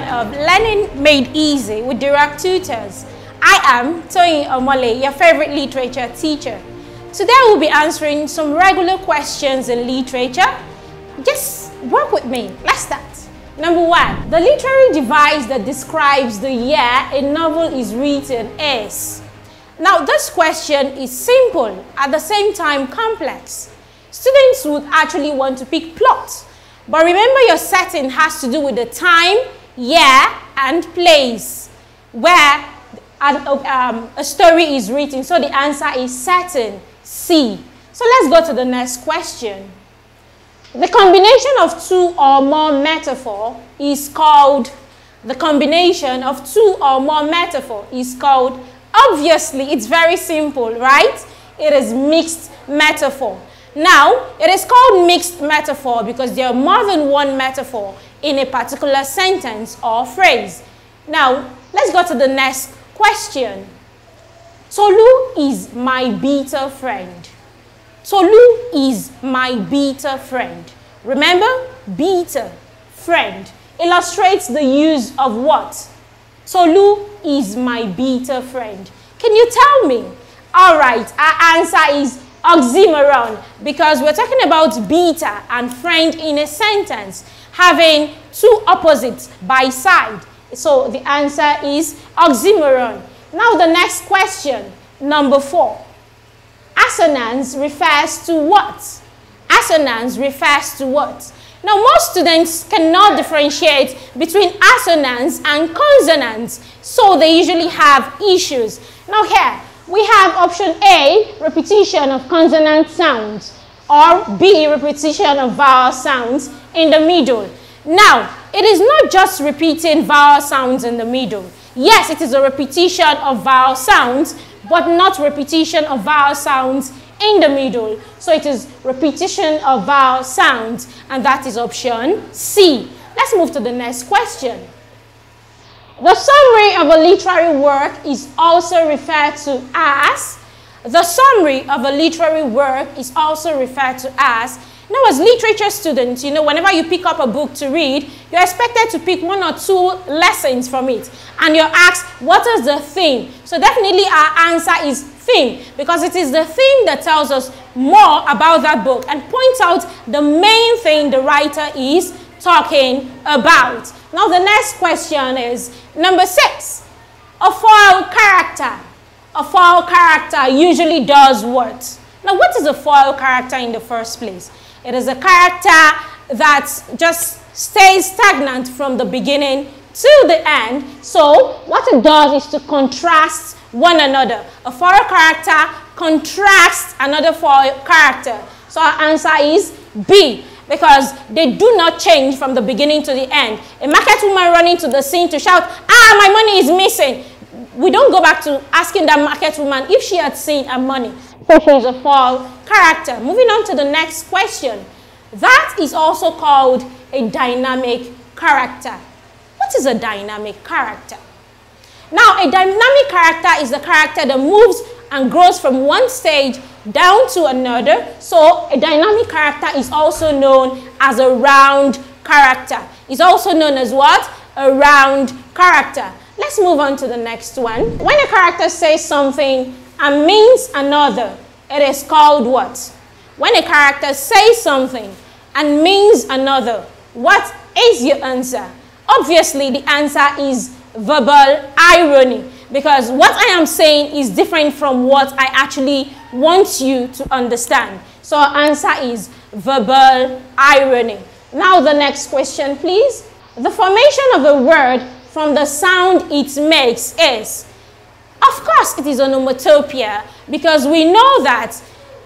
of Learning Made Easy with Direct Tutors. I am Toyin Omole, your favorite literature teacher. Today we'll be answering some regular questions in literature. Just work with me. Let's start. Number 1. The literary device that describes the year a novel is written is. Now this question is simple, at the same time complex. Students would actually want to pick plot. But remember, your setting has to do with the time, year, and place where a story is written. So the answer is setting, C. So let's go to the next question. The combination of two or more metaphor is called, obviously, it's very simple, right? It is mixed metaphor. Now, it is called mixed metaphor because there are more than one metaphor in a particular sentence or phrase. Now, let's go to the next question. Tolu is my bitter friend. Tolu is my bitter friend. Remember, bitter, friend, illustrates the use of what? Tolu is my bitter friend. Can you tell me? All right, our answer is oxymoron, because we're talking about bitter and friend in a sentence, having two opposites by side. So the answer is oxymoron. Now the next question, number 4. Assonance refers to what? Assonance refers to what? Now most students cannot differentiate between assonance and consonants, so they usually have issues. Now here, we have option A, repetition of consonant sounds, or B, repetition of vowel sounds in the middle. Now, it is not just repeating vowel sounds in the middle. Yes, it is a repetition of vowel sounds, but not repetition of vowel sounds in the middle. So it is repetition of vowel sounds, and that is option C. Let's move to the next question. The summary of a literary work is also referred to as. The summary of a literary work is also referred to as. Now, as literature students, you know, whenever you pick up a book to read, you're expected to pick 1 or 2 lessons from it. And you're asked, what is the theme? So definitely our answer is theme, because it is the theme that tells us more about that book and points out the main thing the writer is talking about. Now the next question is number 6. A foil character. A foil character usually does what? Now what is a foil character in the first place? It is a character that just stays stagnant from the beginning to the end. So what it does is to contrast one another. A foil character contrasts another foil character. So our answer is B, because they do not change from the beginning to the end. A market woman running to the scene to shout, "Ah, my money is missing." We don't go back to asking that market woman if she had seen her money. So she is a foil character. Moving on to the next question. That is also called a dynamic character. What is a dynamic character? Now, a dynamic character is the character that moves and grows from one stage down to another. So a dynamic character is also known as a round character. It's also known as what? A round character. Let's move on to the next one. When a character says something and means another, it is called what? When a character says something and means another, what is your answer? Obviously, the answer is verbal irony, because what I am saying is different from what I actually want you to understand. So our answer is verbal irony. Now the next question, please. The formation of a word from the sound it makes is. Of course, it is onomatopoeia, because we know that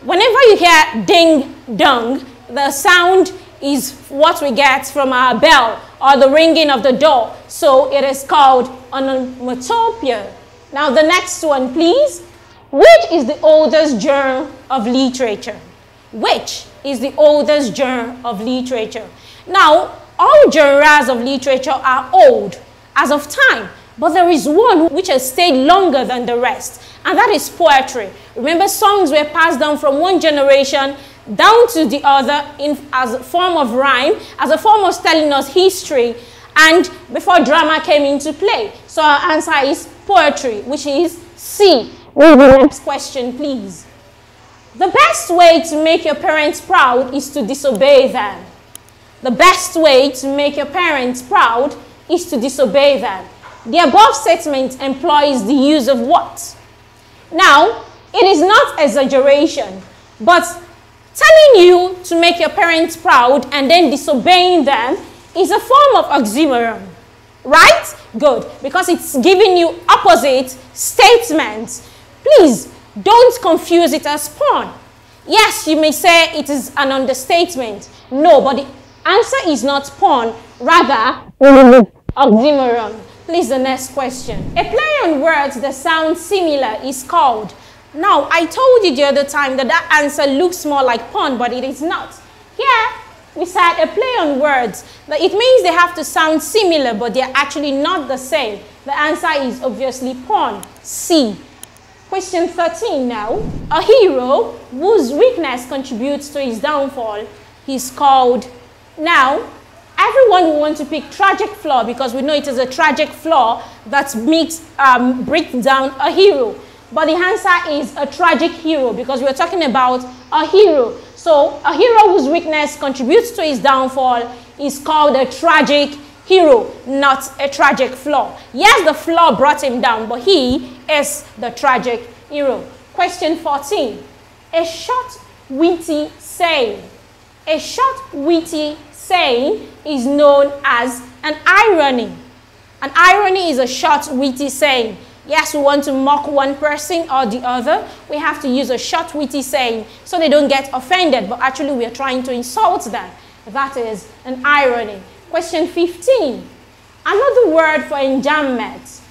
whenever you hear ding dong, the sound is what we get from our bell or the ringing of the door. So it is called onomatopoeia. Now the next one, please. Which is the oldest genre of literature? Which is the oldest genre of literature? Now, all genres of literature are old as of time, but there is one which has stayed longer than the rest, and that is poetry. Remember, songs were passed down from one generation down to the other as a form of rhyme, as a form of telling us history, and before drama came into play. So our answer is poetry, which is C. Read the next question, please. The best way to make your parents proud is to disobey them. The best way to make your parents proud is to disobey them. The above statement employs the use of what? Now, it is not exaggeration, but telling you to make your parents proud and then disobeying them is a form of oxymoron, right? Good, because it's giving you opposite statements. Please, don't confuse it as porn. Yes, you may say it is an understatement. No, but the answer is not porn, rather oxymoron. Please, the next question. A play on words that sound similar is called. Now, I told you the other time that that answer looks more like porn, but it is not. Here, we said a play on words. But it means they have to sound similar, but they are actually not the same. The answer is obviously porn. C. Question 13 now. A hero whose weakness contributes to his downfall is called. Now, everyone will want to pick tragic flaw because we know it is a tragic flaw that breaks down a hero. But the answer is a tragic hero because we're talking about a hero. So a hero whose weakness contributes to his downfall is called a tragic hero, not a tragic flaw. Yes, the flaw brought him down, but he is the tragic hero. Question 14. A short, witty saying. A short, witty saying is known as an irony. An irony is a short, witty saying. Yes, we want to mock one person or the other. We have to use a short, witty saying so they don't get offended, but actually we are trying to insult them. That is an irony. Question 15. Another word for enjambment.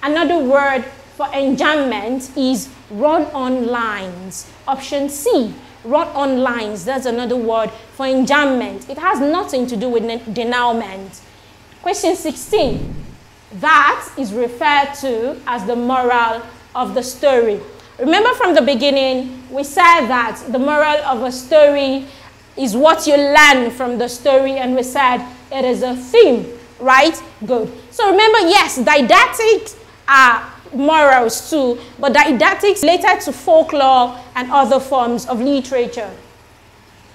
Another word for enjambment is run-on lines. Option C, run-on lines. That's another word for enjambment. It has nothing to do with denouement. Question 16. That is referred to as the moral of the story. Remember from the beginning, we said that the moral of a story is what you learn from the story, and we said it is a theme, right? Good. So remember, yes, didactics are morals too, but didactics related to folklore and other forms of literature.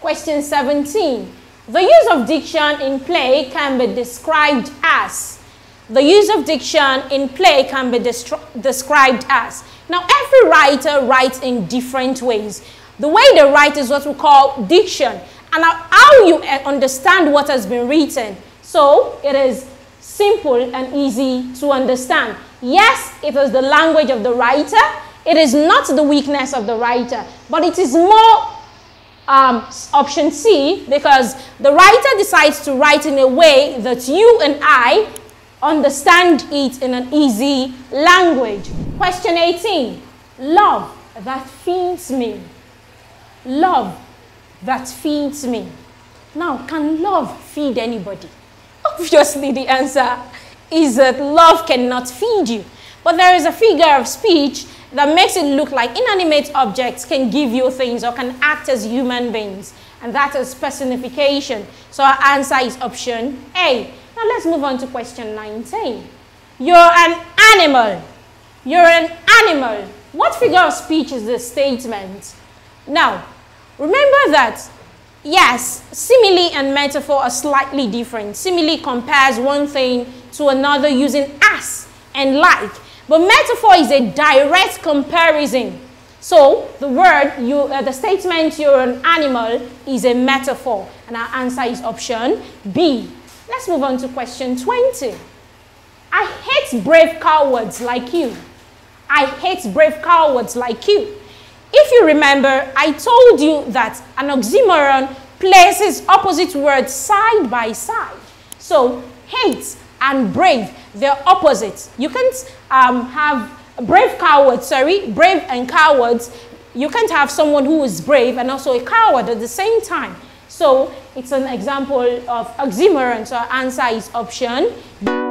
Question 17. The use of diction in play can be described as. The use of diction in play can be described as. Now, every writer writes in different ways. The way they write is what we call diction, and how you understand what has been written. So, it is simple and easy to understand. Yes, it is the language of the writer. It is not the weakness of the writer, but it is more option C, because the writer decides to write in a way that you and I understand it in an easy language. Question 18. Love that feeds me. Love that feeds me. Now, can love feed anybody? Obviously, the answer is that love cannot feed you. But there is a figure of speech that makes it look like inanimate objects can give you things or can act as human beings. And that is personification. So our answer is option A. Now let's move on to question 19. You're an animal. You're an animal. What figure of speech is this statement? Now, remember that, yes, simile and metaphor are slightly different. Simile compares one thing to another using as and like. But metaphor is a direct comparison. So the word, the statement you're an animal is a metaphor. And our answer is option B. Let's move on to question 20. I hate brave cowards like you. I hate brave cowards like you. If you remember, I told you that an oxymoron places opposite words side by side. So hate and brave, they're opposites. You can't have brave and cowards. You can't have someone who is brave and also a coward at the same time. So it's an example of oxymoron. So our answer is option B.